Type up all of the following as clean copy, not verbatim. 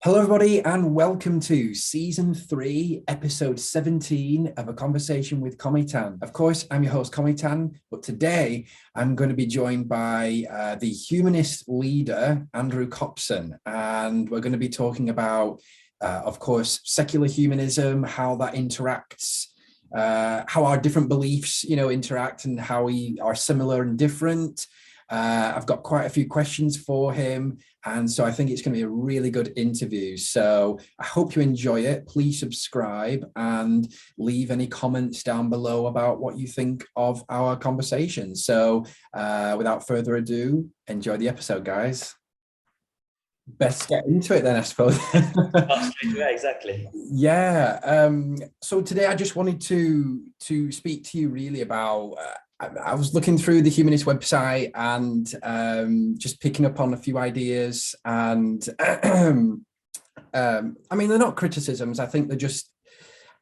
Hello, everybody, and welcome to Season 3, Episode 17 of A Conversation with Cometan. Of course, I'm your host, Cometan, but today I'm going to be joined by the humanist leader, Andrew Copson, and we're going to be talking about, of course, secular humanism, how that interacts, how our different beliefs, interact and how we are similar and different. I've got quite a few questions for him, and so I think it's going to be a really good interview. So I hope you enjoy it. Please subscribe and leave any comments down below about what you think of our conversation. So without further ado, enjoy the episode, guys. Best get into it then, I suppose. Yeah, exactly. Yeah. So today I just wanted to speak to you really about I was looking through the Humanist website and just picking up on a few ideas, and I mean, they're not criticisms. I think they're just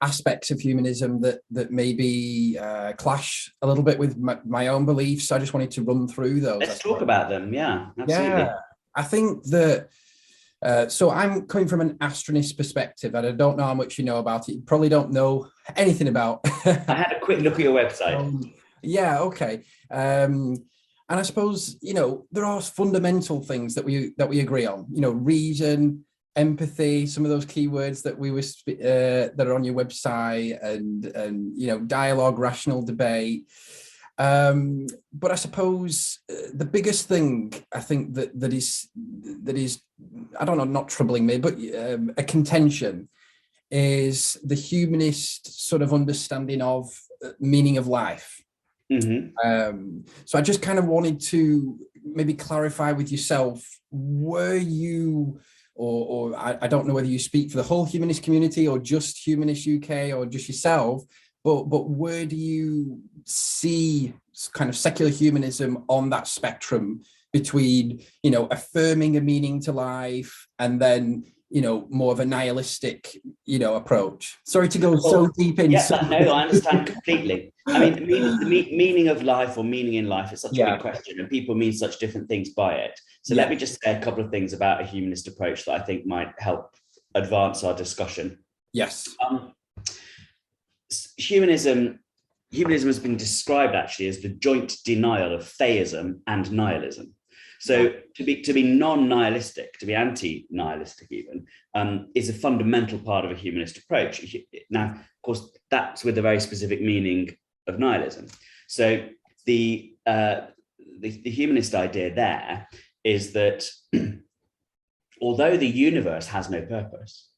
aspects of humanism that maybe clash a little bit with my own beliefs. So I just wanted to run through those. Let's talk about them. Yeah, absolutely. Yeah, I think that so I'm coming from an Astronist perspective, and I don't know how much you know about it. You probably don't know anything about. I had a quick look at your website. Yeah, okay. And I suppose, there are fundamental things that we agree on, reason, empathy, some of those keywords that that are on your website, and dialogue, rational debate. But I suppose the biggest thing I think that is I don't know, not troubling me, but a contention is the humanist sort of understanding of meaning of life. Mm-hmm. So I just kind of wanted to maybe clarify with yourself, were you, or I don't know whether you speak for the whole humanist community or just Humanist UK or just yourself, but where do you see kind of secular humanism on that spectrum between, affirming a meaning to life and then, more of a nihilistic, approach? Sorry to go so deep into. Yeah, no, I understand completely. I mean, the meaning of life or meaning in life is such a big question, and people mean such different things by it. So let me just say a couple of things about a humanist approach that I think might help advance our discussion. Yes. Humanism has been described actually as the joint denial of theism and nihilism. So to be non-nihilistic, to be anti-nihilistic even, is a fundamental part of a humanist approach. Now, of course, that's with a very specific meaning of nihilism. So the humanist idea there is that although the universe has no purpose,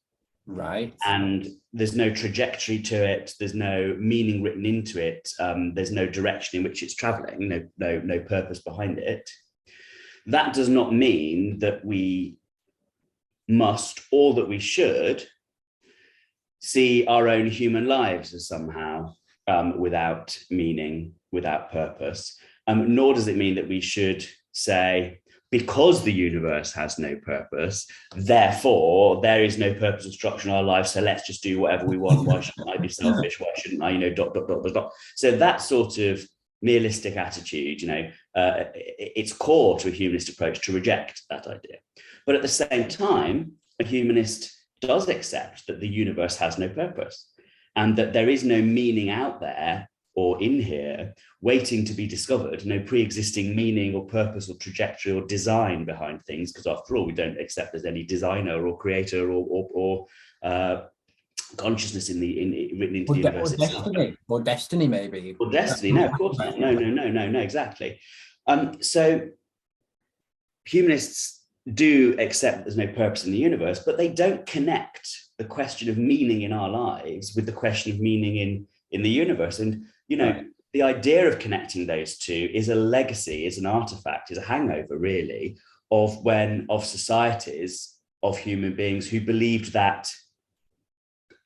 right, and there's no trajectory to it, there's no meaning written into it, there's no direction in which it's traveling, no purpose behind it, that does not mean that we must or that we should see our own human lives as somehow without meaning, without purpose, nor does it mean that we should say, because the universe has no purpose, therefore there is no purpose or structure in our lives, so let's just do whatever we want. Why shouldn't I be selfish? Why shouldn't I, ... So that sort of nihilistic attitude, it's core to a humanist approach to reject that idea. But at the same time, a humanist does accept that the universe has no purpose and that there is no meaning out there or in here waiting to be discovered, no pre-existing meaning or purpose or trajectory or design behind things, because after all, we don't accept there's any designer or creator or consciousness written into the universe itself. Or destiny, maybe. Or destiny, no, of course not. No, exactly. So humanists do accept there's no purpose in the universe, but they don't connect the question of meaning in our lives with the question of meaning in the universe. And, the idea of connecting those two is a legacy, is an artifact, is a hangover, really, of societies, of human beings who believed that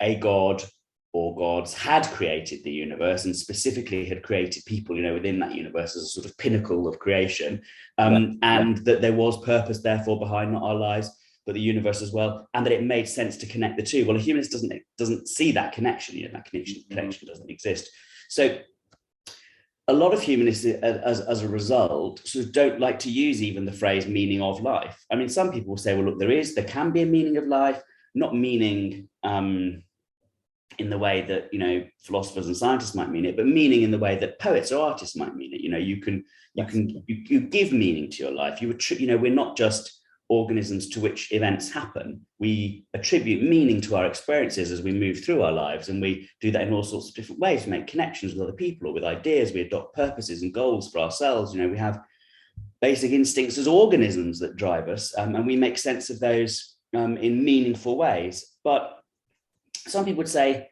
a god or gods had created the universe and specifically had created people, within that universe as a sort of pinnacle of creation, and that there was purpose, therefore, behind not our lives, but the universe as well, and that it made sense to connect the two. Well, a humanist doesn't see that connection. That connection doesn't exist. So a lot of humanists, as a result, sort of don't like to use even the phrase meaning of life. I mean, some people will say, well, look, there can be a meaning of life, not meaning in the way that, you know, philosophers and scientists might mean it, but meaning in the way that poets or artists might mean it. You know, you give meaning to your life. You know, we're not just organisms to which events happen. We attribute meaning to our experiences as we move through our lives, and we do that in all sorts of different ways. We make connections with other people or with ideas. We adopt purposes and goals for ourselves. You know, we have basic instincts as organisms that drive us, and we make sense of those in meaningful ways. But some people would say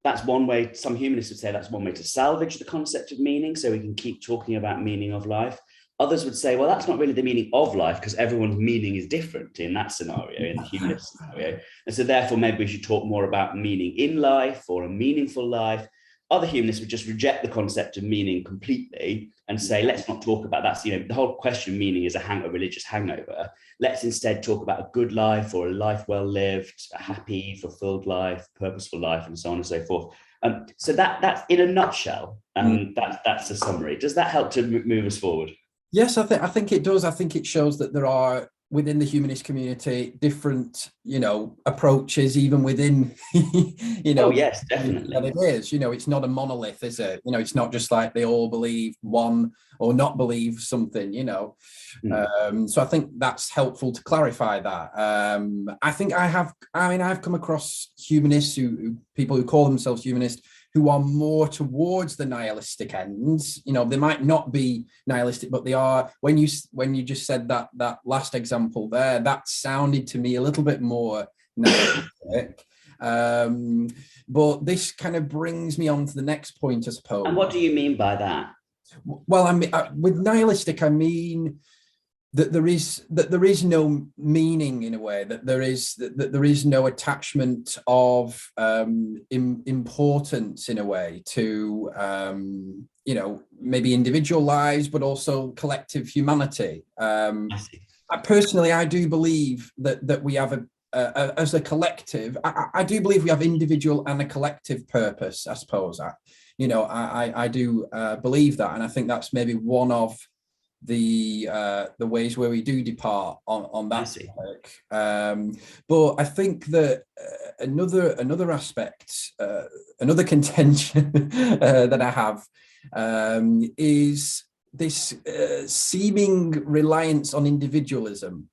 that's one way, some humanists would say that's one way to salvage the concept of meaning, so we can keep talking about meaning of life. Others would say, well, that's not really the meaning of life, because everyone's meaning is different in that scenario, in the humanist scenario. And so therefore, maybe we should talk more about meaning in life or a meaningful life. Other humanists would just reject the concept of meaning completely and say, let's not talk about that. You know, the whole question of meaning is a religious hangover. Let's instead talk about a good life or a life well lived, a happy, fulfilled life, purposeful life, and so on and so forth. So that's in a nutshell. That's a summary. Does that help to move us forward? Yes, I think it does. I think it shows that there are, within the humanist community, different, you know, approaches, even within, you know. Oh, yes, definitely. That it is, you know, it's not a monolith, is it? You know, it's not just like they all believe one or not believe something, you know. So I think that's helpful to clarify that. I think I've come across humanists people who call themselves humanists, who are more towards the nihilistic ends. You know, they might not be nihilistic, but they are. When you just said that last example there, that sounded to me a little bit more nihilistic. But this kind of brings me on to the next point, I suppose. And what do you mean by that? Well, I mean, with nihilistic, I mean that there is no meaning, in a way, that there is no attachment of importance, in a way, to you know, maybe individual lives, but also collective humanity. Personally, I do believe that we have as a collective, I do believe we have individual and a collective purpose, I suppose. I do believe that, and I think that's maybe one of the ways where we do depart on that topic. But I think that another aspect, another contention that I have is this seeming reliance on individualism.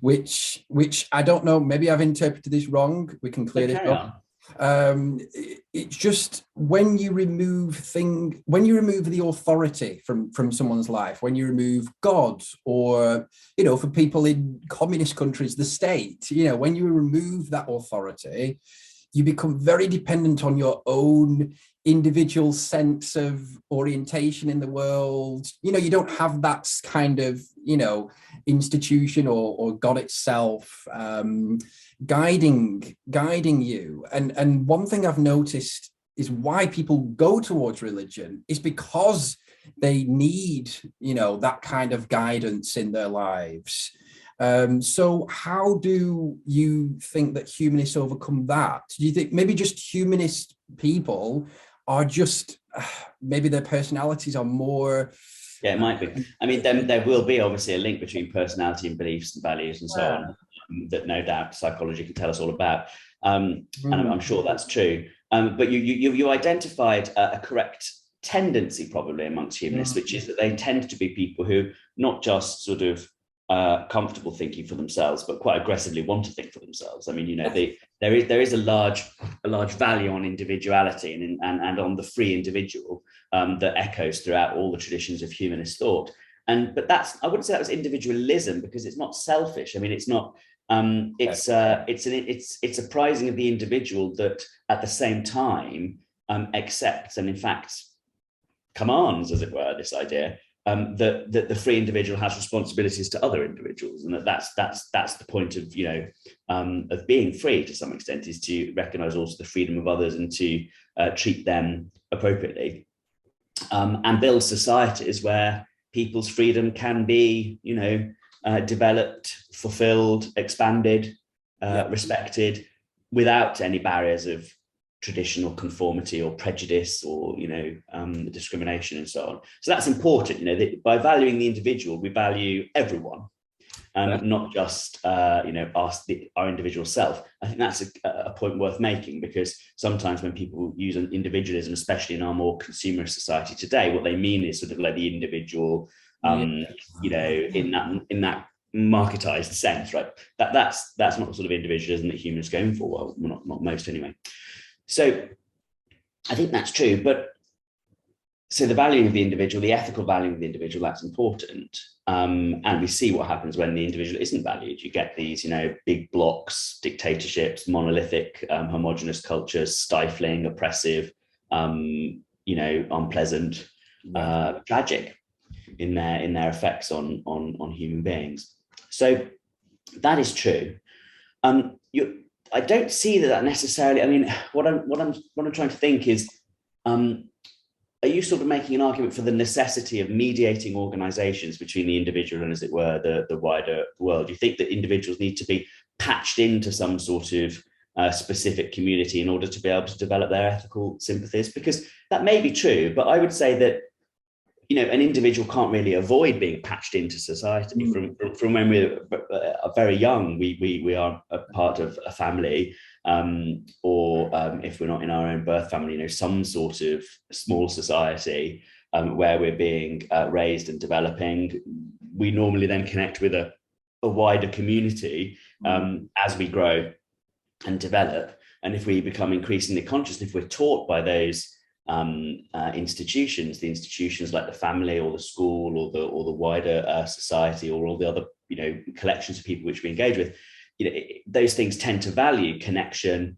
Which I don't know, maybe I've interpreted this wrong. We can clear this up. It's just when you remove the authority from someone's life, when you remove God, or, you know, for people in communist countries, the state, you know, when you remove that authority, you become very dependent on your own individual sense of orientation in the world. You know, you don't have that kind of, you know, institution or God itself guiding you. And one thing I've noticed is why people go towards religion is because they need, you know, that kind of guidance in their lives. So how do you think that humanists overcome that? Do you think maybe just humanist people are just, maybe their personalities are more... Yeah, it might be. I mean, then there will be obviously a link between personality and beliefs and values and so on, that no doubt psychology can tell us all about. And I'm sure that's true. But you identified a correct tendency probably amongst humanists, which is that they tend to be people who not just sort of comfortable thinking for themselves, but quite aggressively want to think for themselves. I mean, you know, there is a large value on individuality and on the free individual that echoes throughout all the traditions of humanist thought. But I wouldn't say that was individualism, because it's not selfish. I mean, it's not. It's a prizing of the individual that at the same time accepts and in fact commands, as it were, this idea that the free individual has responsibilities to other individuals, and that's the point of, you know, of being free to some extent, is to recognize also the freedom of others and to treat them appropriately, and build societies where people's freedom can be, you know, developed, fulfilled, expanded, respected, without any barriers of traditional conformity or prejudice or, discrimination and so on. So that's important, that by valuing the individual, we value everyone. Not just our individual self. I think that's a point worth making, because sometimes when people use individualism, especially in our more consumerist society today, what they mean is sort of like the individual, in that marketized sense, right? That's not the sort of individualism that humanists are going for. Well, not most anyway. So I think that's true, but so the valuing of the individual, the ethical valuing of the individual, that's important. And we see what happens when the individual isn't valued. You get these, big blocks, dictatorships, monolithic, homogenous cultures, stifling, oppressive, unpleasant, tragic in their effects on human beings. So that is true. I don't see that necessarily. I mean, what I'm trying to think is, are you sort of making an argument for the necessity of mediating organizations between the individual and, as it were, the wider world? Do you think that individuals need to be patched into some sort of specific community in order to be able to develop their ethical sympathies? Because that may be true, but I would say that, an individual can't really avoid being patched into society. From when we're very young, we are a part of a family, or if we're not in our own birth family, some sort of small society where we're being raised and developing. We normally then connect with a wider community as we grow and develop. And if we become increasingly conscious, if we're taught by those institutions, the institutions like the family or the school or the wider society, or all the other collections of people which we engage with, those things tend to value connection,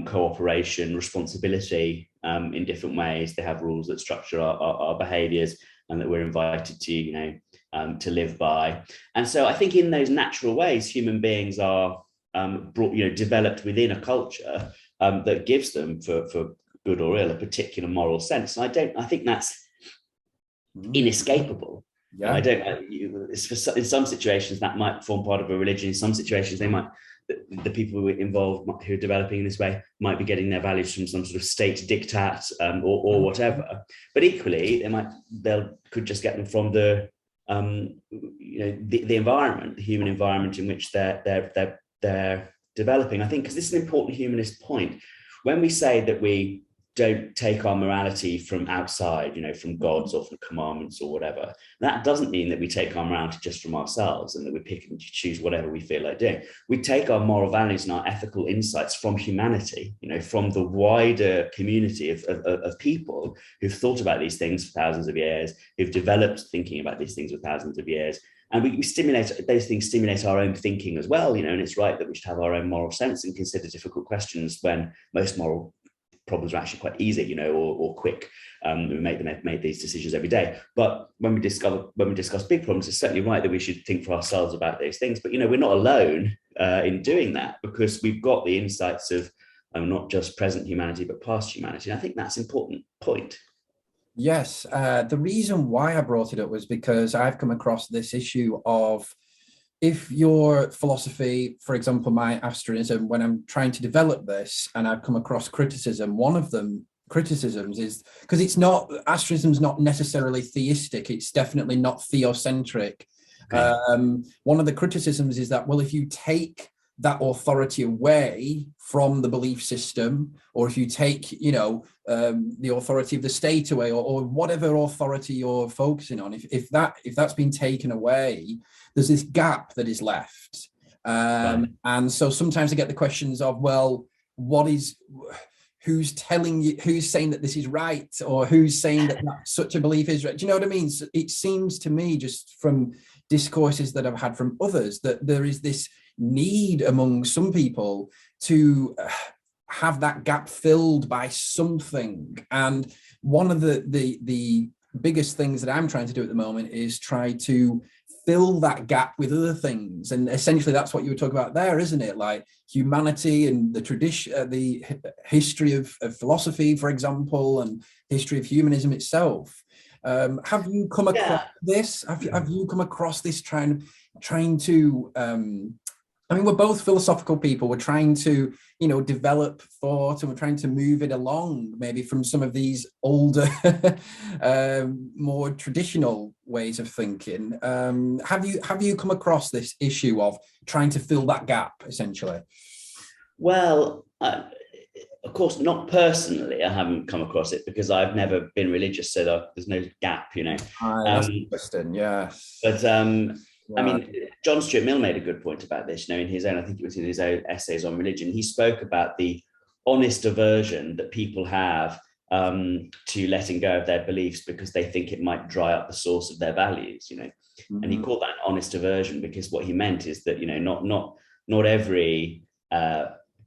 cooperation, responsibility in different ways. They have rules that structure our behaviors and that we're invited to live by. And so I think in those natural ways, human beings are developed within a culture that gives them, for good or ill, a particular moral sense. And I think that's inescapable. Yeah. In some situations that might form part of a religion. In some situations, the people who are involved, who are developing in this way, might be getting their values from some sort of state diktat or whatever. But equally, they could just get them from the environment, the human environment in which they're developing. I think because this is an important humanist point. When we say that we don't take our morality from outside, from gods or from commandments or whatever, that doesn't mean that we take our morality just from ourselves and that we pick and choose whatever we feel like doing. We take our moral values and our ethical insights from humanity, from the wider community of people who've thought about these things for thousands of years, who've developed thinking about these things for thousands of years. And we stimulate, those things stimulate our own thinking as well, and it's right that we should have our own moral sense and consider difficult questions when most moral problems are actually quite easy, or quick. We make these decisions every day. But when we discuss big problems, it's certainly right that we should think for ourselves about those things. But we're not alone in doing that, because we've got the insights of not just present humanity but past humanity. And I think that's an important point. Yes, the reason why I brought it up was because I've come across this issue of, if your philosophy, for example, my Astronism, when I'm trying to develop this and I've come across criticism, one of them criticisms is, because Astronism is not necessarily theistic, it's definitely not theocentric. Okay. One of the criticisms is that, well, if you take that authority away from the belief system, or if you take, the authority of the state away, or whatever authority you're focusing on, if that's been taken away, there's this gap that is left. Right. And so sometimes I get the questions of, well, who's telling you, who's saying that this is right, or who's saying that such a belief is right? Do you know what I mean? So it seems to me, just from discourses that I've had from others, that there is this need among some people to have that gap filled by something. And one of the biggest things that I'm trying to do at the moment is try to fill that gap with other things. And essentially that's what you were talking about there, isn't it? Like humanity and the tradition, the history of philosophy, for example, and history of humanism itself. Have you come across this? Have you come across this trying to I mean, we're both philosophical people. We're trying to, develop thought, and we're trying to move it along, maybe from some of these older, more traditional ways of thinking. Have you come across this issue of trying to fill that gap, essentially? Well, of course, not personally. I haven't come across it because I've never been religious, so there's no gap, That's interesting. Yes. But I mean, John Stuart Mill made a good point about this. In his own, I think it was in his own essays on religion, he spoke about the honest aversion that people have to letting go of their beliefs because they think it might dry up the source of their values. And he called that an honest aversion because what he meant is that not every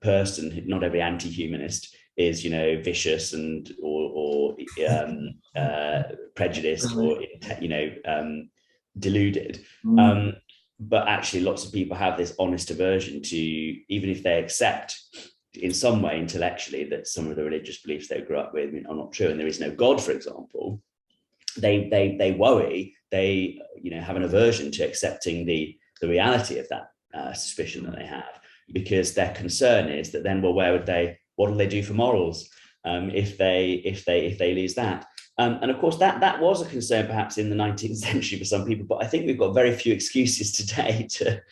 person, not every anti-humanist is vicious and or prejudiced or deluded. But actually lots of people have this honest aversion to, even if they accept in some way intellectually that some of the religious beliefs they grew up with are not true and there is no God, for example, they worry, they have an aversion to accepting the reality of that suspicion that they have, because their concern is that then, well, what do they do for morals if they lose that? And of course, that was a concern perhaps in the 19th century for some people, but I think we've got very few excuses today to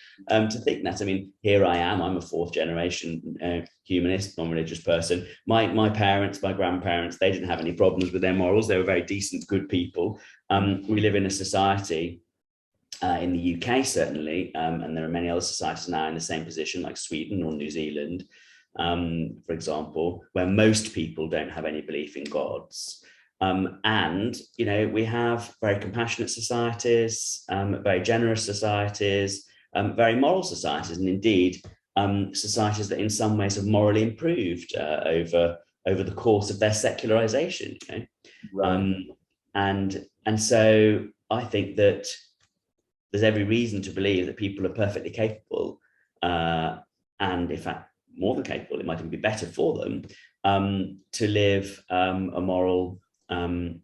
think that. I mean, here I am, I'm a fourth generation humanist, non-religious person. My parents, my grandparents, they didn't have any problems with their morals. They were very decent, good people. We live in a society in the UK, certainly, and there are many other societies now in the same position, like Sweden or New Zealand, for example, where most people don't have any belief in gods. And we have very compassionate societies, very generous societies, very moral societies, and indeed societies that in some ways have morally improved over the course of their secularization. Right. And so I think that there's every reason to believe that people are perfectly capable, and in fact more than capable, it might even be better for them to live a moral and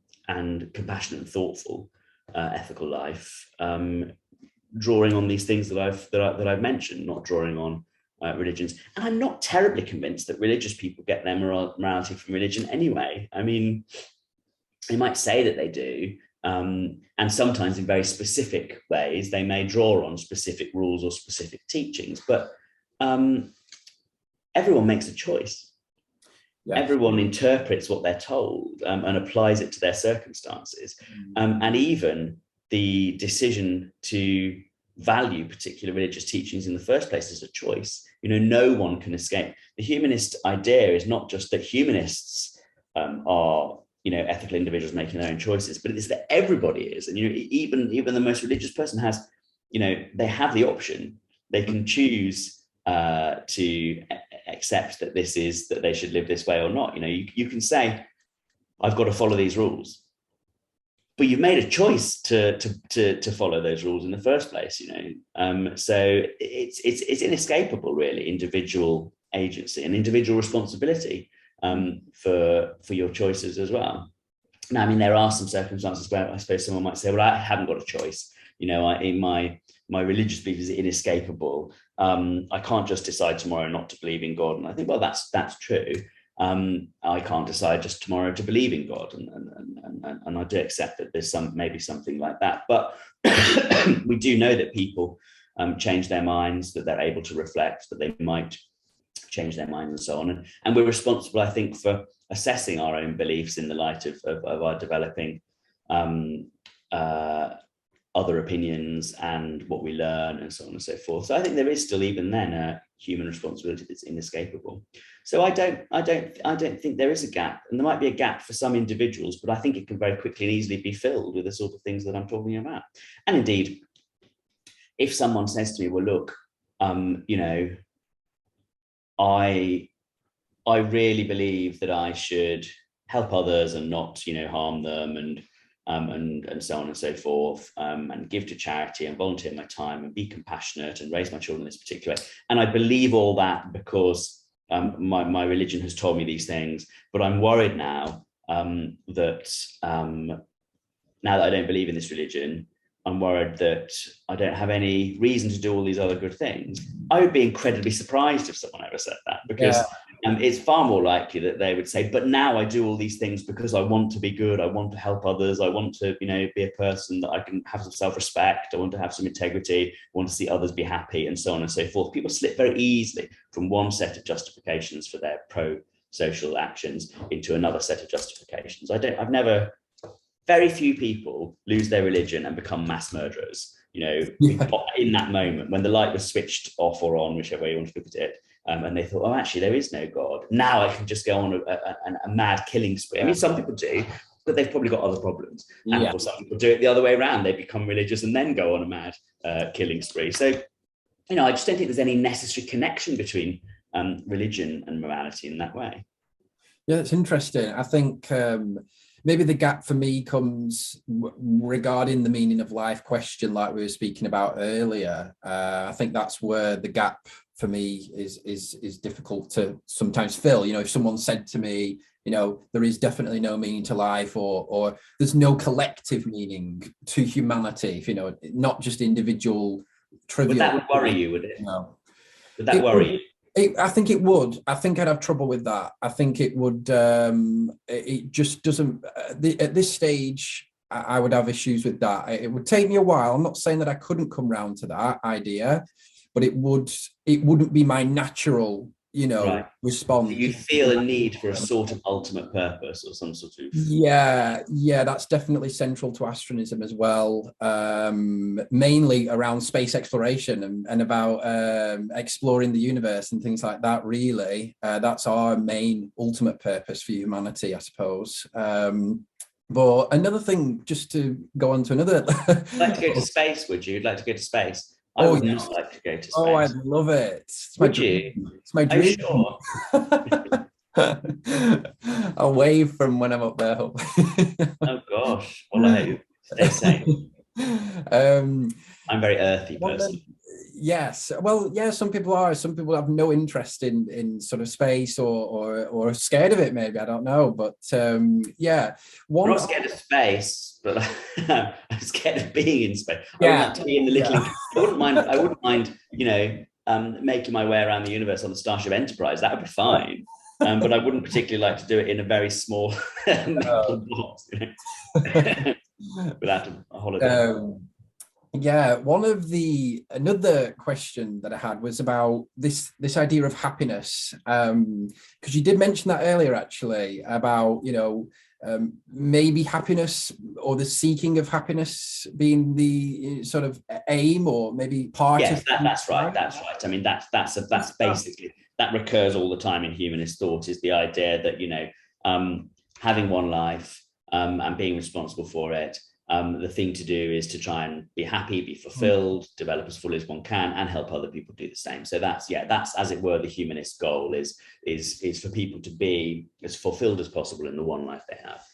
compassionate and thoughtful ethical life, drawing on these things that I've mentioned, not drawing on religions. And I'm not terribly convinced that religious people get their morality from religion anyway. I mean, they might say that they do, and sometimes in very specific ways they may draw on specific rules or specific teachings, but everyone makes a choice. Yes. Everyone interprets what they're told and applies it to their circumstances. And even the decision to value particular religious teachings in the first place is a choice. No one can escape. The humanist idea is not just that humanists are ethical individuals making their own choices, but it is that everybody is. And even the most religious person has, they have the option. They can choose to accept that that they should live this way or not. You can say, I've got to follow these rules, but you've made a choice to follow those rules in the first place. So it's inescapable, really, individual agency and individual responsibility for your choices as well. Now, I mean, there are some circumstances where I suppose someone might say, well, I haven't got a choice. My religious belief is inescapable. I can't just decide tomorrow not to believe in God. And I think, well, that's true. I can't decide just tomorrow to believe in God. And I do accept that there's maybe something like that. But we do know that people change their minds, that they're able to reflect, that they might change their mind and so on. And we're responsible, I think, for assessing our own beliefs in the light of our developing other opinions and what we learn and so on and so forth. So I think there is still, even then, a human responsibility that's inescapable. So I don't think there is a gap, and there might be a gap for some individuals, but I think it can very quickly and easily be filled with the sort of things that I'm talking about. And indeed, if someone says to me, well, look, I really believe that I should help others and not, harm them, and so on and so forth, and give to charity and volunteer my time and be compassionate and raise my children in this particular way. And I believe all that because my religion has told me these things, but I'm worried now that now that I don't believe in this religion, I'm worried that I don't have any reason to do all these other good things, I would be incredibly surprised if someone ever said that, because it's far more likely that they would say, but now I do all these things because I want to be good, I want to help others, I want to, be a person that I can have some self-respect, I want to have some integrity, I want to see others be happy, and so on and so forth. People slip very easily from one set of justifications for their pro-social actions into another set of justifications. Very few people lose their religion and become mass murderers, in that moment when the light was switched off or on, whichever way you want to look at it. And they thought, oh, actually, there is no God. Now I can just go on a mad killing spree. I mean, some people do, but they've probably got other problems. And of course, some people do it the other way around. They become religious and then go on a mad killing spree. So, I just don't think there's any necessary connection between religion and morality in that way. Yeah, it's interesting. I think maybe the gap for me comes regarding the meaning of life question, like we were speaking about earlier. I think that's where the gap for me is difficult to sometimes fill. If someone said to me, there is definitely no meaning to life, or there's no collective meaning to humanity, not just individual trivial. Would that worry you, would it? No. Would that worry you? I think it would. I think I'd have trouble with that. I think it would. It just doesn't. At this stage, I would have issues with that. It would take me a while. I'm not saying that I couldn't come round to that idea, but it wouldn't be my natural, right. response. You feel a need for a sort of ultimate purpose or some sort of. Yeah, that's definitely central to Astronism as well. Mainly around space exploration and about exploring the universe and things like that. Really, that's our main ultimate purpose for humanity, I suppose. But another thing, just to go on to another. You'd like to go to space, would you? You'd like to go to space? I would not like to go to space. Oh, I'd love it. Would you? It's my dream. Sure? I'll wave from when I'm up there. Oh gosh. Well, I hope. Stay safe. I'm a very earthy person. Yes. Well, yeah, some people are. Some people have no interest in sort of space or scared of it, maybe. I don't know. But yeah. I'm not scared of space, but I'm scared of being in space. I would like to be in the little. I wouldn't mind, making my way around the universe on the Starship Enterprise. That would be fine. But I wouldn't particularly like to do it in a very small box, without a holiday. Yeah, another question that I had was about this idea of happiness, because you did mention that earlier, actually, about maybe happiness or the seeking of happiness being the sort of aim, or maybe part. Yes, that's right. That's right. I mean, that's basically, that recurs all the time in humanist thought, is the idea that having one life and being responsible for it. The thing to do is to try and be happy, be fulfilled, develop as fully as one can, and help other people do the same. So that's as it were the humanist goal is for people to be as fulfilled as possible in the one life they have.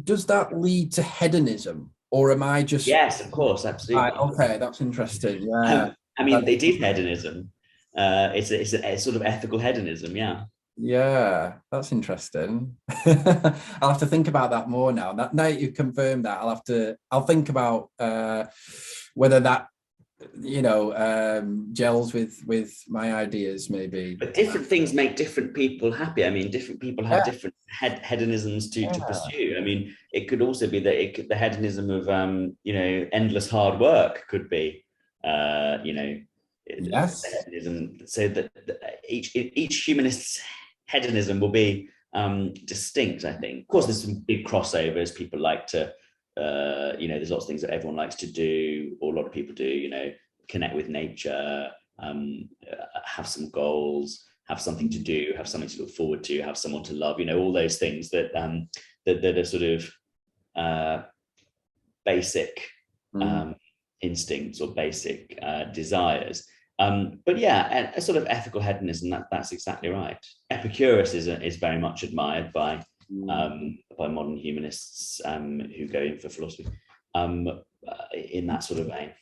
Does that lead to hedonism, or am I just? Yes, of course, absolutely. Okay, that's interesting. Yeah, I mean, they did hedonism. It's a sort of ethical hedonism. Yeah. Yeah, that's interesting. I'll have to think about that more now. Now you've confirmed that, I'll think about whether that gels with my ideas, maybe. But different things make different people happy. I mean, different people have different hedonisms to pursue. I mean, it could also be that the hedonism of endless hard work could be yes. Hedonism, so that each humanist's hedonism will be distinct, I think. Of course, there's some big crossovers. People like to, there's lots of things that everyone likes to do, or a lot of people do, connect with nature, have some goals, have something to do, have something to look forward to, have someone to love, all those things that are sort of basic instincts or basic desires. But yeah, a sort of ethical hedonism, that's exactly right. Epicurus is very much admired by modern humanists who go in for philosophy in that sort of vein.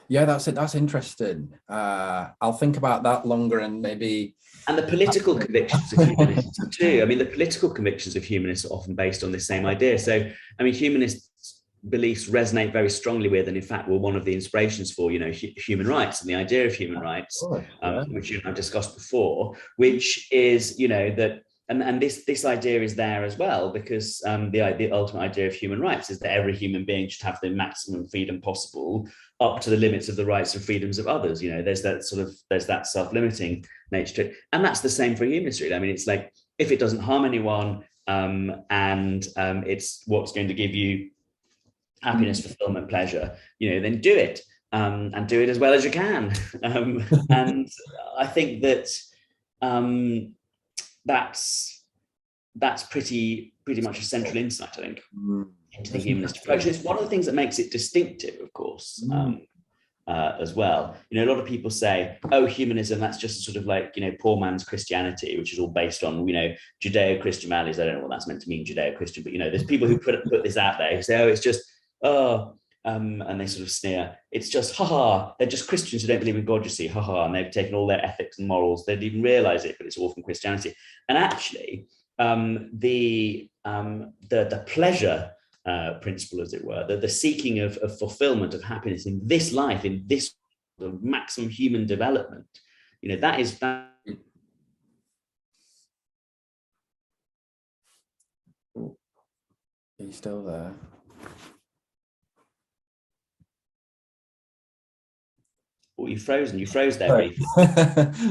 Yeah, that's interesting. I'll think about that longer, and maybe. And the political convictions of humanists too. I mean, the political convictions of humanists are often based on this same idea. So, I mean, humanists beliefs resonate very strongly with, and in fact were one of the inspirations for, human rights and the idea of human rights, which you and I've discussed before, which is, that, and this idea is there as well, because the ultimate idea of human rights is that every human being should have the maximum freedom possible up to the limits of the rights and freedoms of others. There's that self-limiting nature to it, and that's the same for humanists, really. I mean, it's like, if it doesn't harm anyone, and it's what's going to give you happiness, fulfillment, pleasure, then do it, and do it as well as you can. And I think that that's pretty much a central insight, I think, into the humanist approach. It's one of the things that makes it distinctive, of course, as well. A lot of people say, oh, humanism, that's just sort of like, poor man's Christianity, which is all based on, Judeo-Christian values. I don't know what that's meant to mean, Judeo-Christian, but, there's people who put this out there who say, oh, it's just, and they sort of sneer. It's just, they're just Christians who don't believe in God, you see, and they've taken all their ethics and morals. They didn't even realize it, but it's all from Christianity. And actually, the pleasure principle, as it were, the seeking of fulfillment, of happiness in this life, in this maximum human development, that is that. Are you still there? Oh, you frozen. You froze there briefly.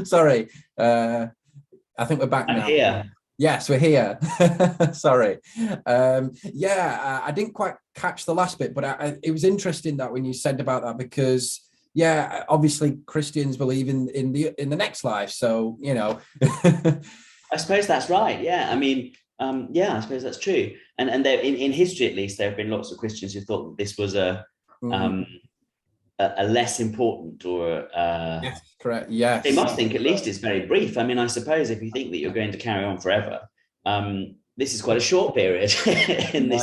Sorry. I think we're back now. Here. Yes, we're here. Sorry. I didn't quite catch the last bit, but it was interesting that when you said about that, because obviously Christians believe in the next life. So, I suppose that's right. Yeah. I mean, I suppose that's true. And there, in history, at least, there have been lots of Christians who thought that this was a less important, or yes, correct. Yes, they must think at least it's very brief. I mean, I suppose if you think that you're going to carry on forever, this is quite a short period in this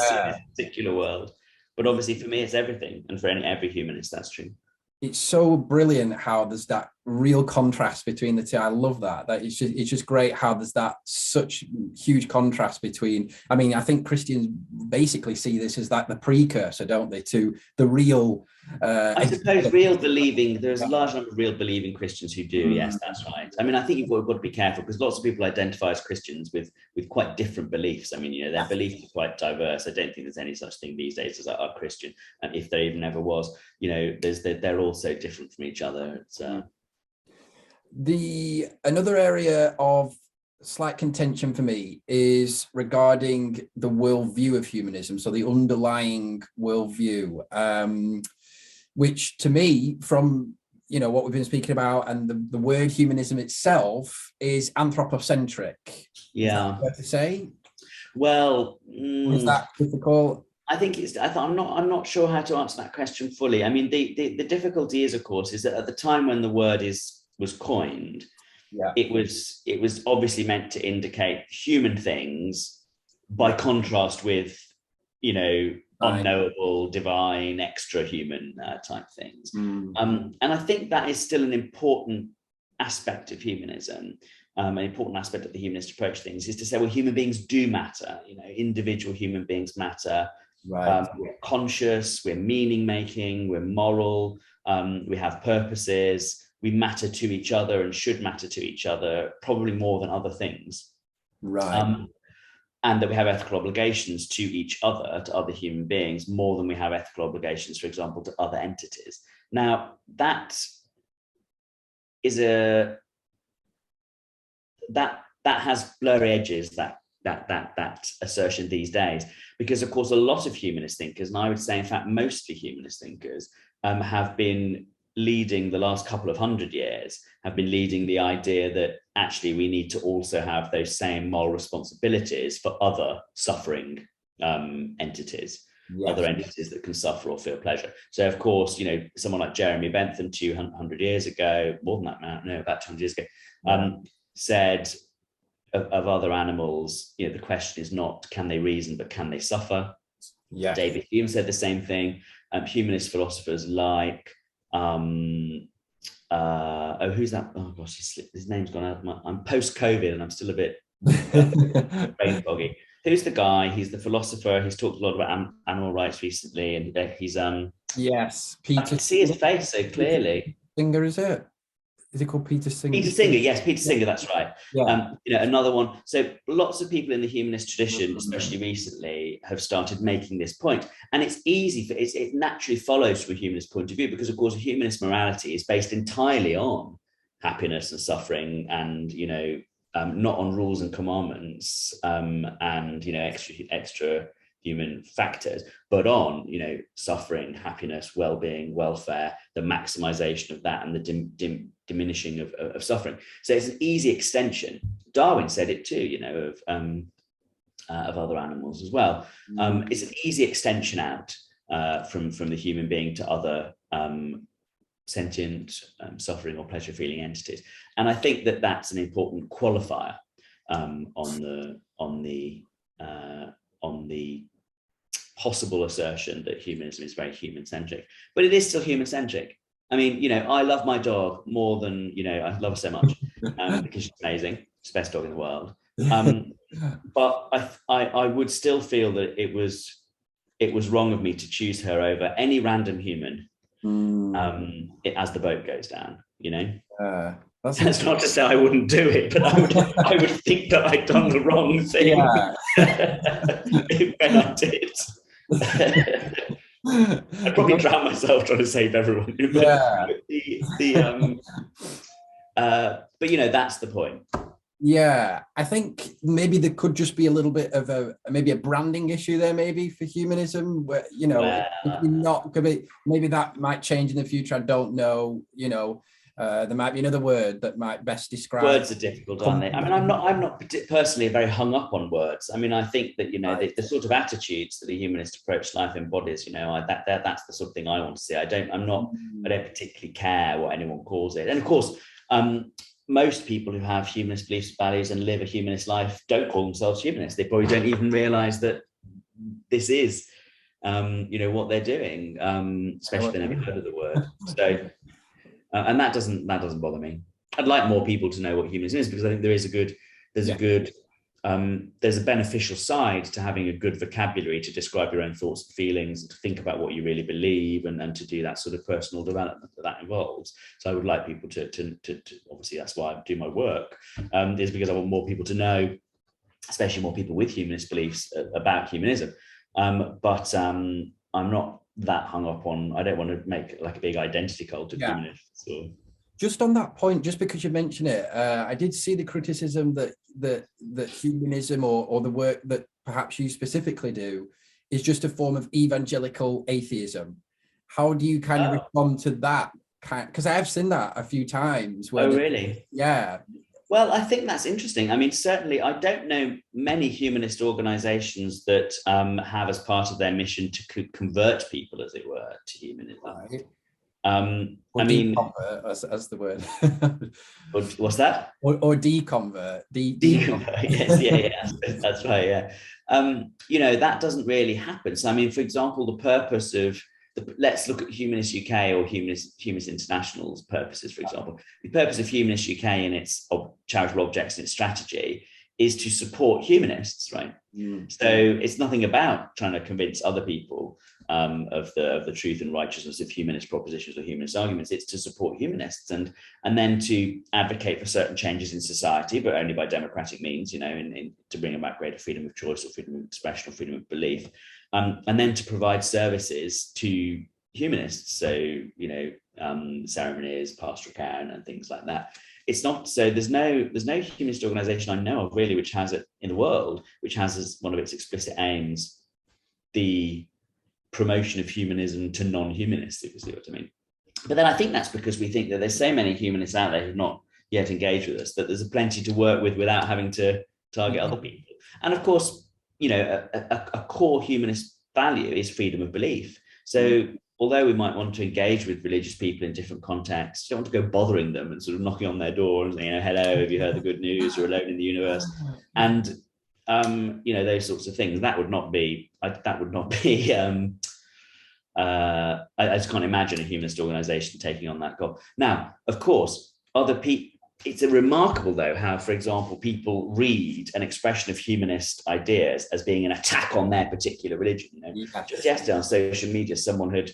particular world. But obviously, for me, it's everything, and for every humanist, that's true. It's so brilliant how there's that real contrast between the two. I love that. It's just great how there's that such huge contrast between. I mean, I think Christians basically see this as like the precursor, don't they, to the real. I suppose real believing. There's a large number of real believing Christians who do. Yes, that's right. I mean, I think you've got to be careful, because lots of people identify as Christians with quite different beliefs. I mean, their beliefs are quite diverse. I don't think there's any such thing these days as a Christian, and if there even ever was, they're all so different from each other. It's, another area of slight contention for me is regarding the worldview of humanism. So the underlying worldview, which to me, from what we've been speaking about, and the word humanism itself is anthropocentric. Yeah. Is that fair to say? Well, is that difficult? I think I'm not sure how to answer that question fully. I mean, the difficulty is, of course, is that at the time when the word was coined, it was obviously meant to indicate human things, by contrast with, unknowable, divine, extra human type things. And I think that is still an important aspect of humanism. An important aspect of the humanist approach to things is to say, well, human beings do matter. Individual human beings matter. Right. We're conscious, we're meaning making, we're moral, we have purposes, we matter to each other and should matter to each other, probably more than other things. Right. And that we have ethical obligations to each other, to other human beings, more than we have ethical obligations, for example, to other entities. Now, that is that has blurry edges, that assertion these days, because of course a lot of humanist thinkers, and I would say in fact mostly humanist thinkers, have been leading the last couple of 100 years, have been leading the idea that actually we need to also have those same moral responsibilities for other suffering entities. Yes. Other entities that can suffer or feel pleasure. So of course, someone like Jeremy Bentham 200 years ago, more than that, no, about 200 years ago, said of other animals, the question is not can they reason, but can they suffer? Yeah. David Hume said the same thing. Humanist philosophers like who's that? Oh gosh, his name's gone out. I'm post-COVID and I'm still a bit brain foggy. who's the guy? He's the philosopher. He's talked a lot about animal rights recently, and he's Yes, I Peter can see his face so clearly. Singer, is it? Is it called Peter Singer? Peter Singer, yes, Peter Singer, that's right. Yeah. Another one. So lots of people in the humanist tradition, especially recently, have started making this point. And it's easy it naturally follows from a humanist point of view, because of course a humanist morality is based entirely on happiness and suffering, and not on rules and commandments, and extra human factors, but on suffering, happiness, well-being, welfare, the maximization of that, and the diminishing of suffering. So it's an easy extension. Darwin said it too, of other animals as well. It's an easy extension out from the human being to other sentient, suffering or pleasure-feeling entities. And I think that that's an important qualifier on the possible assertion that humanism is very human-centric, but it is still human-centric. I mean, I love my dog more than, I love her so much because she's amazing. She's the best dog in the world. But I would still feel that it was wrong of me to choose her over any random human as the boat goes down, That's not to say I wouldn't do it, but I would think that I'd done the wrong thing when I did. I'd probably drown myself trying to save everyone. But that's the point. Yeah, I think maybe there could just be a little bit of a branding issue there, maybe for humanism, where if you're not gonna be, maybe that might change in the future. I don't know. There might be another word that might best describe. Words are difficult, aren't they? I mean, I'm not personally very hung up on words. I mean, I think that the sort of attitudes that a humanist approach to life embodies, that's the sort of thing I want to see. I don't particularly care what anyone calls it. And of course, most people who have humanist beliefs, values, and live a humanist life don't call themselves humanists. They probably don't even realize that this is, what they're doing, especially if they never heard of the word. So. And that doesn't bother me. I'd like more people to know what humanism is, because I think there's a beneficial side to having a good vocabulary to describe your own thoughts and feelings, and to think about what you really believe, and to do that sort of personal development that involves. So I would like people to obviously, that's why I do my work, is because I want more people to know, especially more people with humanist beliefs, about humanism. But I'm not that hung up on, I don't want to make like a big identity cult of humanists. So. Just on that point, just because you mentioned it, I did see the criticism that humanism or the work that perhaps you specifically do is just a form of evangelical atheism. How do you kind of respond to that? Because I have seen that a few times. Really? Yeah. Well, I think that's interesting. I mean, certainly, I don't know many humanist organizations that have as part of their mission to convert people, as it were, to humanism. Right. Or deconvert, as the word. What's that? Or deconvert. Deconvert, yes, that's right, yeah. That doesn't really happen. So, I mean, for example, the purpose of let's look at Humanist UK or Humanist International's purposes, for example. The purpose of Humanist UK and its charitable objects and its strategy is to support humanists, right? So it's nothing about trying to convince other people of the truth and righteousness of humanist propositions or humanist arguments. It's to support humanists and then to advocate for certain changes in society, but only by democratic means, to bring about greater freedom of choice or freedom of expression or freedom of belief. And then to provide services to humanists, so ceremonies, pastoral care, and things like that. It's not so. There's no humanist organization I know of really which has it in the world, which has as one of its explicit aims the promotion of humanism to non-humanists, if you see what I mean. But then I think that's because we think that there's so many humanists out there who've not yet engaged with us that there's plenty to work with without having to target other people. And of course, a core humanist value is freedom of belief. So although we might want to engage with religious people in different contexts, you don't want to go bothering them and sort of knocking on their door and saying, hello, have you heard the good news? You're alone in the universe. And, those sorts of things. That would not be, I just can't imagine a humanist organization taking on that goal. Now, of course, other people, it's a remarkable, though, how, for example, people read an expression of humanist ideas as being an attack on their particular religion. Yes. Just yesterday on social media, someone had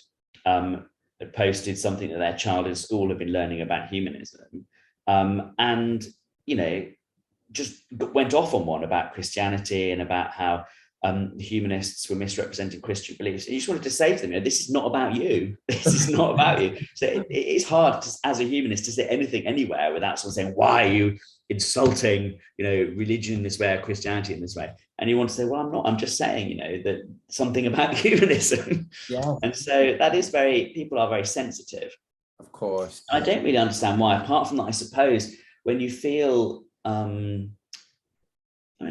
posted something that their child in school had been learning about humanism, and just went off on one about Christianity and about how the humanists were misrepresenting Christian beliefs. And you just wanted to say to them, this is not about you. This is not about you. So it is hard as a humanist to say anything anywhere without someone saying, why are you insulting, religion in this way or Christianity in this way? And you want to say, well, I'm not. I'm just saying, that something about humanism. Yeah. And so that is people are very sensitive. Of course. I don't really understand why, apart from that, I suppose, when you feel, I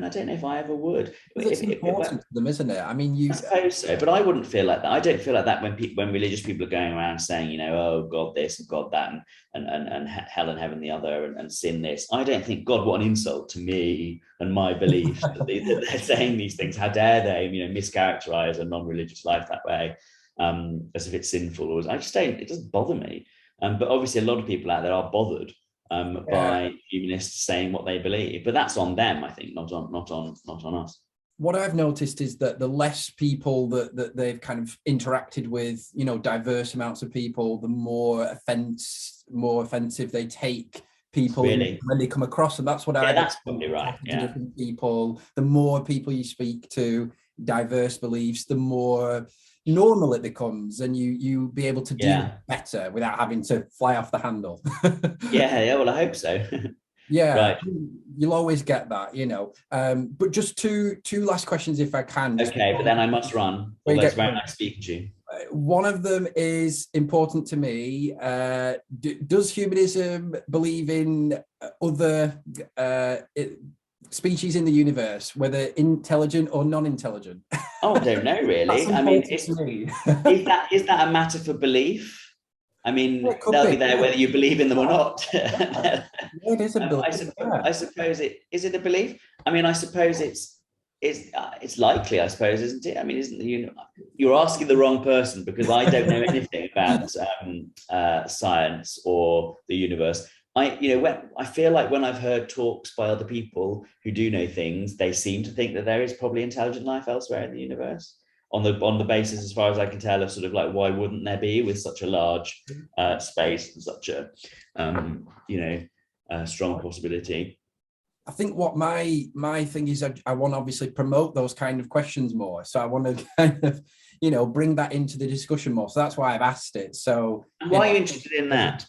don't know if I ever would. It's important to them, isn't it? I mean, I suppose so, but I wouldn't feel like that. I don't feel like that when religious people are going around saying, oh, God this and God that, and hell and heaven the other, and sin this. I don't think, God, what an insult to me and my beliefs that they're saying these things. How dare they, mischaracterize a non-religious life that way, as if it's sinful. I just don't. It doesn't bother me. But obviously, a lot of people out there are bothered by humanists saying what they believe, but that's on them, I think, not on us. What I've noticed is that the less people that they've kind of interacted with, diverse amounts of people, the more offensive they take people really? when they come across them. That's what that's probably right. To different people, the more people you speak to, diverse beliefs, the more normal it becomes, and you be able to do better without having to fly off the handle. Well, I hope so. Right. You'll always get that, but just two last questions if I can. Okay, but then I must run. Although it's very nice speaking to you. One of them is important to me. Does humanism believe in other species in the universe, whether intelligent or non-intelligent? Oh, I don't know, really. I mean, is that a matter for belief? I mean, they'll be there whether you believe in them or not. It is a belief. I suppose it is it a belief? I mean, I suppose it's likely, I suppose, isn't it? I mean, you're asking the wrong person, because I don't know anything about science or the universe. I feel like when I've heard talks by other people who do know things, they seem to think that there is probably intelligent life elsewhere in the universe, on the basis, as far as I can tell, of sort of like, why wouldn't there be, with such a large space and such a strong possibility. I think what my thing is, I want to obviously promote those kind of questions more. So I want to kind of, bring that into the discussion more. So that's why I've asked it. So why are you interested in that?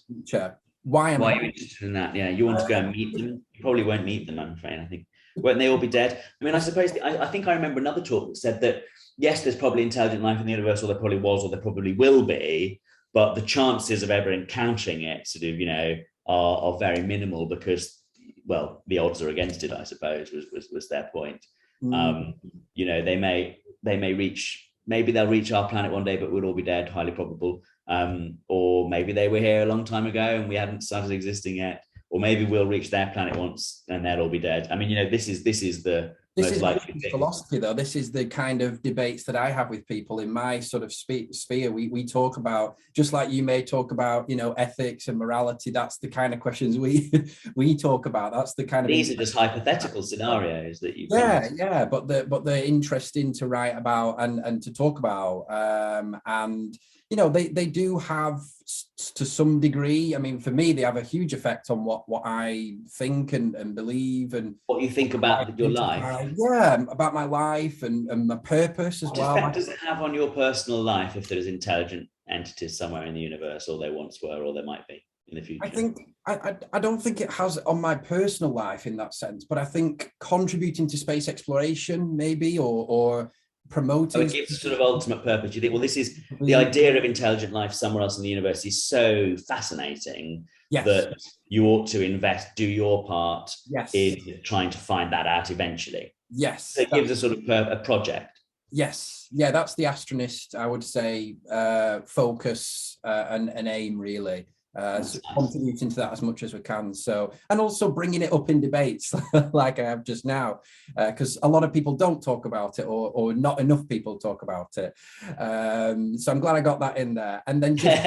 Why are you interested in that? Yeah, you want to go and meet them? You probably won't meet them, I'm afraid. I think, won't they all be dead? I mean, I suppose, I think I remember another talk that said that, yes, there's probably intelligent life in the universe, or there probably was, or there probably will be, but the chances of ever encountering it sort of, are very minimal, because, well, the odds are against it, I suppose, was their point. They may reach, maybe they'll reach our planet one day, but we'll all be dead, highly probable. Or maybe they were here a long time ago and we hadn't started existing yet, or maybe we'll reach their planet once and they'll all be dead. I mean, this is the most likely thing. Philosophy, though. This is the kind of debates that I have with people in my sort of sphere. We talk about, just like you may talk about, ethics and morality. That's the kind of questions we talk about. That's the kind of. These are just hypothetical scenarios that you. But they're interesting to write about and to talk about. And they do have, to some degree, I mean, for me, they have a huge effect on what I think and believe, and what you think about your life. About my life and my purpose as well. What effect does it have on your personal life if there's intelligent entities somewhere in the universe, or there once were, or there might be in the future? I think I don't think it has on my personal life in that sense, but I think contributing to space exploration, maybe, or promoting. It gives a sort of ultimate purpose. You think, well, this is the idea of intelligent life somewhere else in the universe is so fascinating that you ought to do your part in trying to find that out eventually. Yes. So it gives a sort of a project. Yes. Yeah, that's the Astronist, I would say, focus and aim, really. So contributing to that as much as we can. So, and also bringing it up in debates like I have just now, because a lot of people don't talk about it, or not enough people talk about it. So I'm glad I got that in there. And then just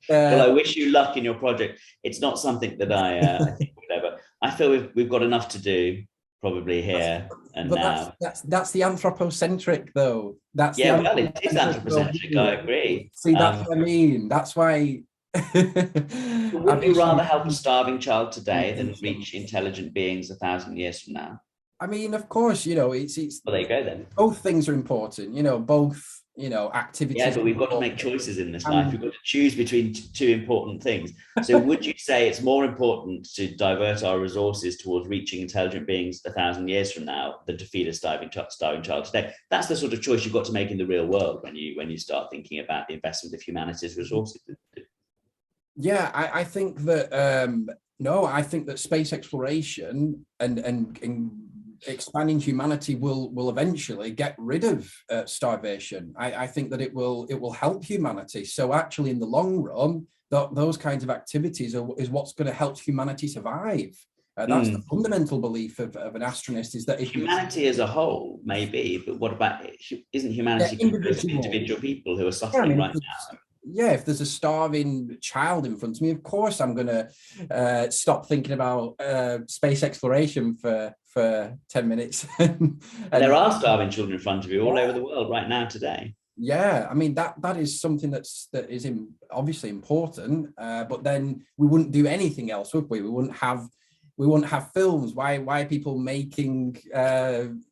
well, I wish you luck in your project. It's not something that I think would ever. I feel we've got enough to do probably here and now. That's the anthropocentric though. That's well, it is anthropocentric. I agree. See, that's what I mean. That's why. Would you rather help a starving child today than reach intelligent beings 1,000 years from now? I mean, of course, it's. Well, there you go then. Both things are important, both, activities. Yeah, but we've got to make choices in this life. We've got to choose between two important things. So would you say it's more important to divert our resources towards reaching intelligent beings 1,000 years from now than to feed a starving child today? That's the sort of choice you've got to make in the real world when you start thinking about the investment of humanity's resources. Yeah, I think that I think that space exploration and expanding humanity will eventually get rid of starvation. I think that it will help humanity. So actually, in the long run, those kinds of activities is what's going to help humanity survive. That's the fundamental belief of an astronist, is that if humanity as a whole, maybe, but what about, isn't humanity composed of individual people who are suffering right now? Yeah, if there's a starving child in front of me, of course I'm going to stop thinking about space exploration for 10 minutes. and there are starving children in front of you all over the world right now today. Yeah, I mean, that is something that is obviously important, but then we wouldn't do anything else, would we? We wouldn't have films. Why are people making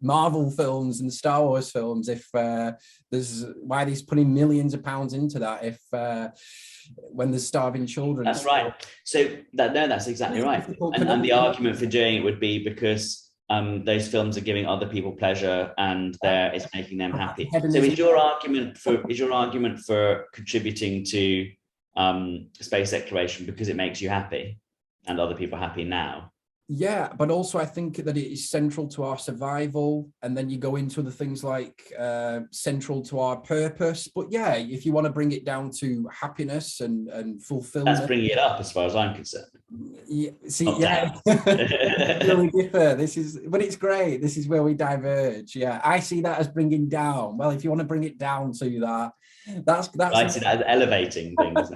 Marvel films and Star Wars films if why are these putting millions of pounds into that if when there's starving children? That's right. So that's exactly right. And the argument for doing it would be because those films are giving other people pleasure and it's making them happy. So is your argument for contributing to space exploration because it makes you happy and other people happy now? Yeah, but also I think that it is central to our survival, and then you go into the things like central to our purpose. But yeah, if you want to bring it down to happiness and fulfillment, that's bringing it up as far as I'm concerned. Yeah, see, where we differ. But it's great. This is where we diverge. Yeah, I see that as bringing down. Well, if you want to bring it down to that, that's I see that as elevating things.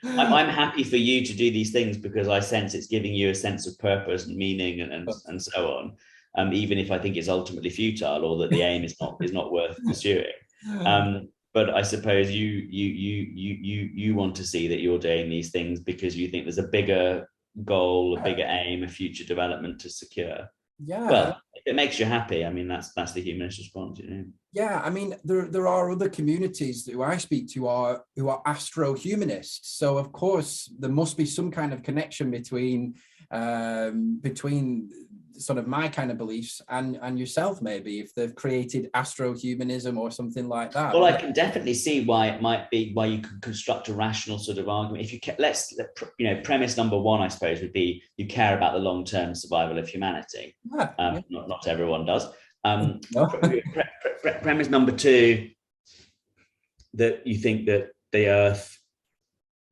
I'm happy for you to do these things because I sense it's giving you a sense of purpose and meaning and so on. Even if I think it's ultimately futile or that the aim is not worth pursuing. But I suppose you want to see that you're doing these things because you think there's a bigger goal, a bigger aim, a future development to secure. Yeah. Well, if it makes you happy, I mean, that's the humanist response. Yeah, I mean, there are other communities who I speak to who are astro-humanists. So of course there must be some kind of connection between sort of my kind of beliefs and yourself, maybe, if they've created astro-humanism or something like that. Well, I can definitely see why you could construct a rational sort of argument. If you premise number one, I suppose, would be you care about the long-term survival of humanity. Yeah. Not everyone does. Premise number two, that you think that the Earth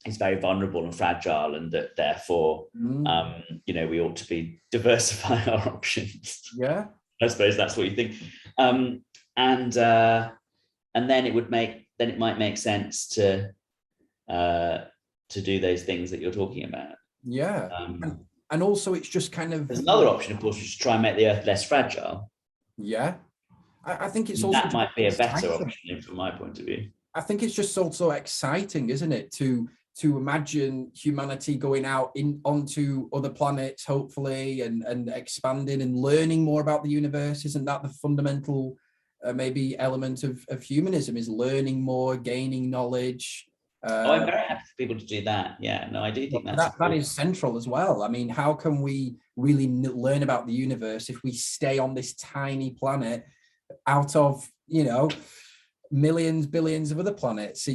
is very vulnerable and fragile, and that therefore, we ought to be diversifying our options. Yeah, I suppose that's what you think, and then it might make sense to do those things that you're talking about. Yeah, and also it's just kind of, there's another option, of course, which is to try and make the Earth less fragile. Yeah, I think it's also, that might be a better option from my point of view. I think it's just also exciting, isn't it, to imagine humanity going out onto other planets, hopefully, and expanding and learning more about the universe. Isn't that the fundamental maybe element of humanism, is learning more, gaining knowledge? I'm very happy for people to do that. Yeah, no, I do think that is central as well. I mean, how can we really learn about the universe if we stay on this tiny planet out of, millions, billions of other planets?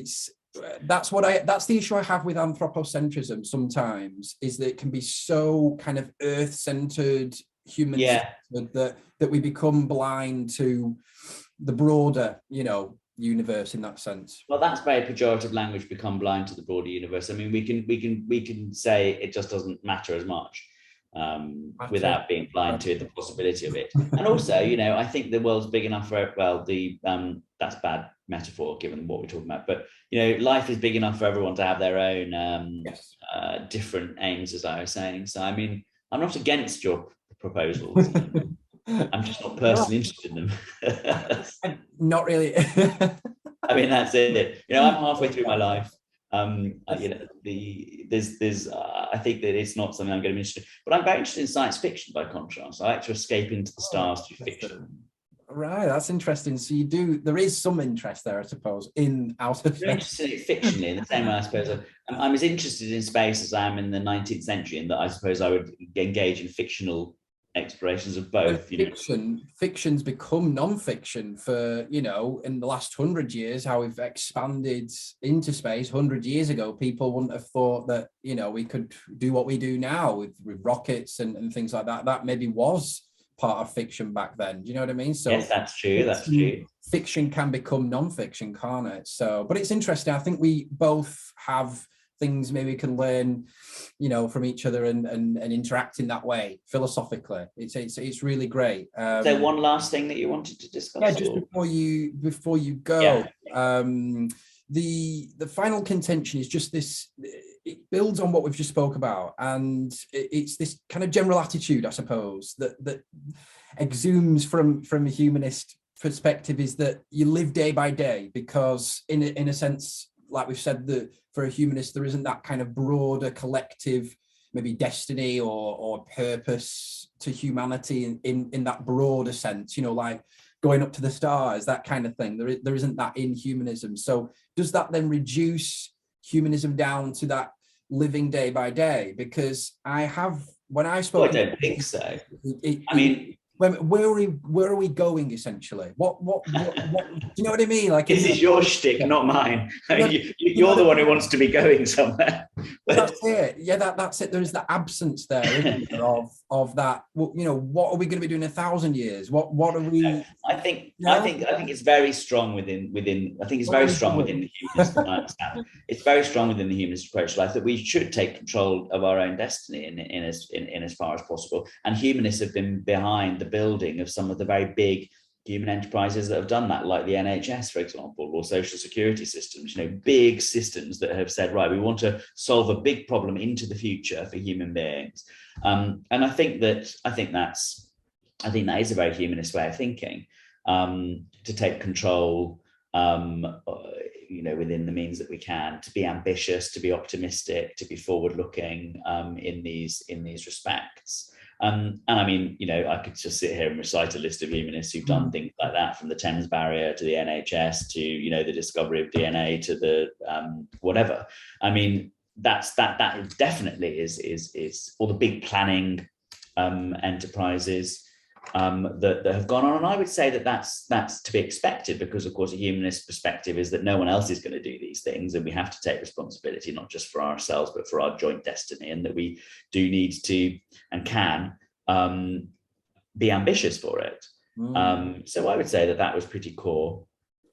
That's the issue I have with anthropocentrism sometimes, is that it can be so kind of earth-centered, human-centered, that we become blind to the broader, universe in that sense. Well, that's very pejorative language, become blind to the broader universe. I mean, we can say it just doesn't matter as much without being blind to the possibility of it. And also, you know, I think the world's big enough for, well, that's a bad metaphor given what we're talking about, but, you know, life is big enough for everyone to have their own different aims, as I was saying. So, I mean, I'm not against your proposals. I'm just not personally interested in them. Not really. I mean, that's it. You know, I'm halfway through my life. You know, there's I think that it's not something I'm going to be interested in. But I'm very interested in science fiction by contrast. I like to escape into the stars through fiction. Right, that's interesting. So there is some interest there, I suppose, in outer space. I'm interested in fiction in the same way, I suppose. I'm as interested in space as I am in the 19th century, in that I suppose I would engage in fictional explorations of both. Fiction's become non-fiction for, you know, in the last 100 years, how we've expanded into space. 100 years ago, people wouldn't have thought that, you know, we could do what we do now with rockets and things like that. That maybe was part of fiction back then. Do you know what I mean? So yes, that's true. That's true. Fiction can become non-fiction, can't it? So, but it's interesting. I think we both have things maybe we can learn, you know, from each other and interact in that way philosophically. It's really great. Is there one last thing that you wanted to discuss? Yeah, just before you go, the final contention is just this. It builds on what we've just spoke about, and it's this kind of general attitude, I suppose, that exudes from a humanist perspective, is that you live day by day, because in a sense, like we've said, that for a humanist, there isn't that kind of broader collective, maybe destiny or purpose to humanity in that broader sense, you know, like going up to the stars, that kind of thing. There isn't that in humanism. So does that then reduce humanism down to that living day by day? Because when I spoke, I don't think so. I mean, where are we going essentially? What do you know what I mean? Like, this is your shtick, not mine. I mean, you're the one who wants to be going somewhere. But that's it. Yeah, that's it. There's the absence there, isn't there, of that. Well, you know, what are we going to be doing in 1,000 years? What are we? I think it's very strong within. I think it's very strong within the humanist. It's very strong within the humanist approach to life that we should take control of our own destiny in as far as possible. And humanists have been behind the building of some of the very big human enterprises that have done that, like the NHS, for example, or social security systems, you know, big systems that have said, right, we want to solve a big problem into the future for human beings. And I think that is a very humanist way of thinking, to take control, you know, within the means that we can, to be ambitious, to be optimistic, to be forward-looking in these respects. And I mean, you know, I could just sit here and recite a list of humanists who've done things like that, from the Thames Barrier to the NHS to, you know, the discovery of DNA to the whatever. I mean, that definitely is all the big planning enterprises that have gone on. And I would say that that's to be expected, because of course a humanist perspective is that no one else is going to do these things, and we have to take responsibility not just for ourselves but for our joint destiny, and that we do need to and can be ambitious for it. So I would say that was pretty core.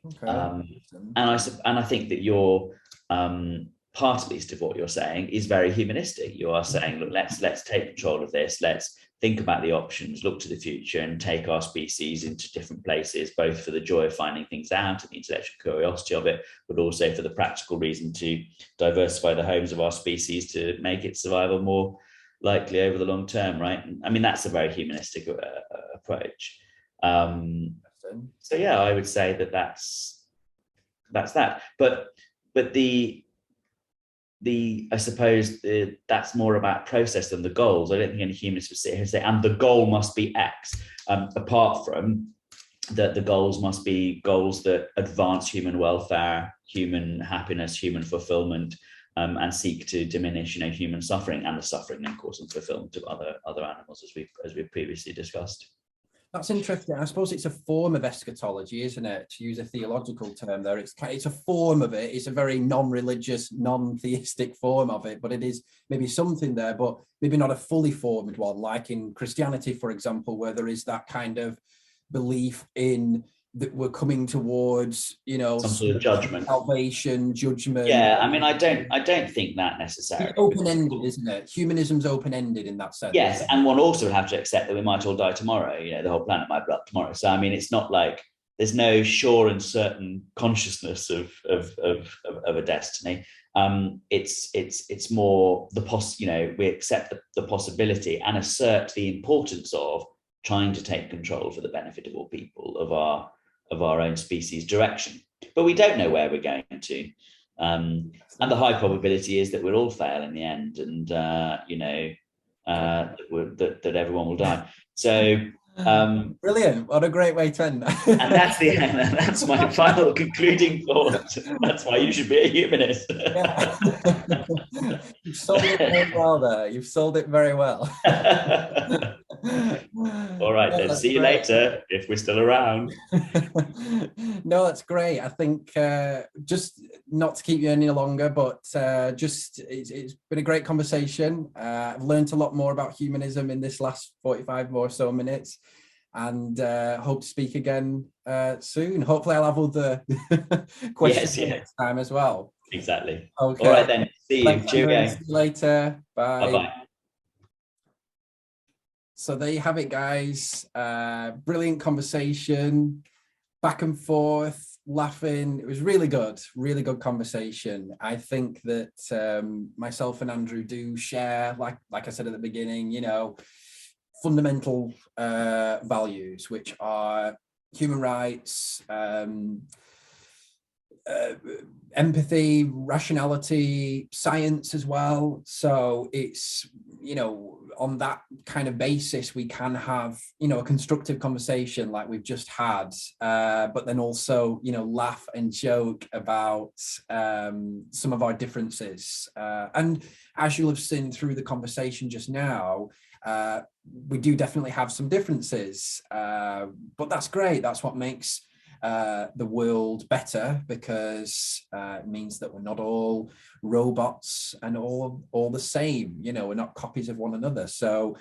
Okay. And I think that your part, at least, of what you're saying is very humanistic. You are saying, look, let's take control of this. Let's think about the options, look to the future, and take our species into different places, both for the joy of finding things out and the intellectual curiosity of it, but also for the practical reason to diversify the homes of our species to make its survival more likely over the long term, right? I mean, that's a very humanistic approach. So yeah, I would say that's that. But I suppose that's more about process than the goals. I don't think any humanist would sit here and say, and the goal must be X, apart from that the goals must be goals that advance human welfare, human happiness, human fulfillment, and seek to diminish, you know, human suffering and the suffering, of course, and fulfillment of other animals, as we've previously discussed. That's interesting. I suppose it's a form of eschatology, isn't it? To use a theological term there, it's a form of it. It's a very non-religious, non-theistic form of it, but it is maybe something there, but maybe not a fully formed one, like in Christianity, for example, where there is that kind of belief in that we're coming towards, some sort of judgment, salvation, judgment. Yeah, I mean, I don't think that necessarily. It's open-ended, isn't it? Humanism's open-ended in that sense. Yes, and one also would have to accept that we might all die tomorrow. The whole planet might blow up tomorrow. So I mean, it's not like there's no sure and certain consciousness of a destiny. It's more the we accept the possibility and assert the importance of trying to take control for the benefit of all people of our own species direction. But we don't know where we're going to. And the high probability is that we'll all fail in the end, and that everyone will die. So brilliant! What a great way to end. And that's the end. That's my final concluding thought. That's why you should be a humanist. Yeah. You've sold it very well there. You've sold it very well. All right, then. See you later if we're still around. No, that's great. I think just not to keep you any longer, but it's been a great conversation. I've learned a lot more about humanism in this last 45 or so minutes, and hope to speak again soon. Hopefully I'll have other questions next time as well. Exactly. Okay. All right then. See you. Thanks, Cheerio. see you later. Bye. Bye-bye. So there you have it, guys. Brilliant conversation, back and forth, laughing. It was really good conversation. I think that myself and Andrew do share, like I said at the beginning, fundamental values, which are human rights, empathy, rationality, science as well. So it's, on that kind of basis, we can have, a constructive conversation like we've just had, but then also, laugh and joke about some of our differences. And as you'll have seen through the conversation just now, we do definitely have some differences, but that's great. That's what makes the world better, because it means that we're not all robots and all the same, we're not copies of one another. So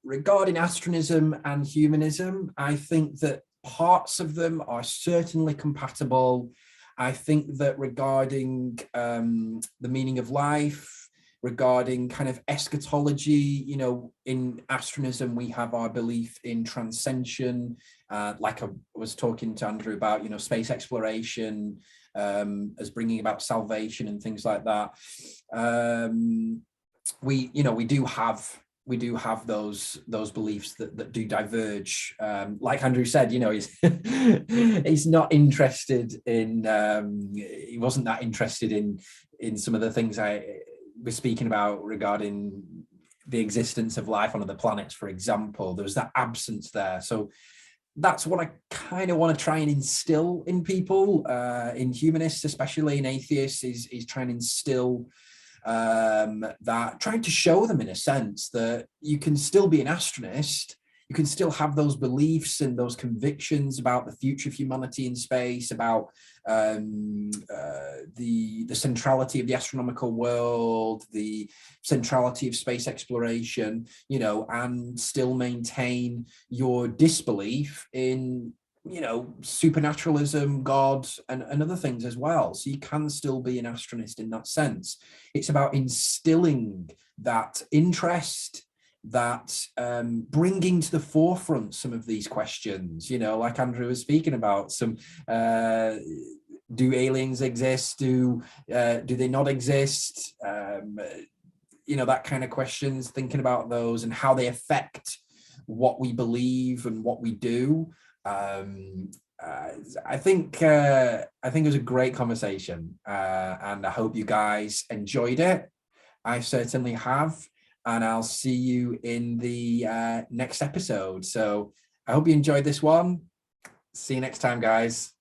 regarding astronism and humanism, I think that parts of them are certainly compatible. I think that regarding the meaning of life, regarding kind of eschatology, in astronism, we have our belief in transcension, like I was talking to Andrew about, space exploration as bringing about salvation and things like that. We do have those beliefs that do diverge. Like Andrew said, he's not interested in, he wasn't that interested in some of the things I was speaking about regarding the existence of life on other planets, for example. There was that absence there. So that's what I kind of want to try and instill in people, in humanists, especially in atheists, is trying to instill that, trying to show them in a sense that you can still be an astronist, you can still have those beliefs and those convictions about the future of humanity in space, about the centrality of the astronomical world, the centrality of space exploration, and still maintain your disbelief in, supernaturalism, God, and other things as well. So you can still be an astronist in that sense. It's about instilling that interest, that bringing to the forefront some of these questions, like Andrew was speaking about, some do aliens exist, do they not exist, that kind of questions, thinking about those and how they affect what we believe and what we do. I think it was a great conversation, and I hope you guys enjoyed it. I certainly have. And I'll see you in the next episode. So I hope you enjoyed this one. See you next time, guys.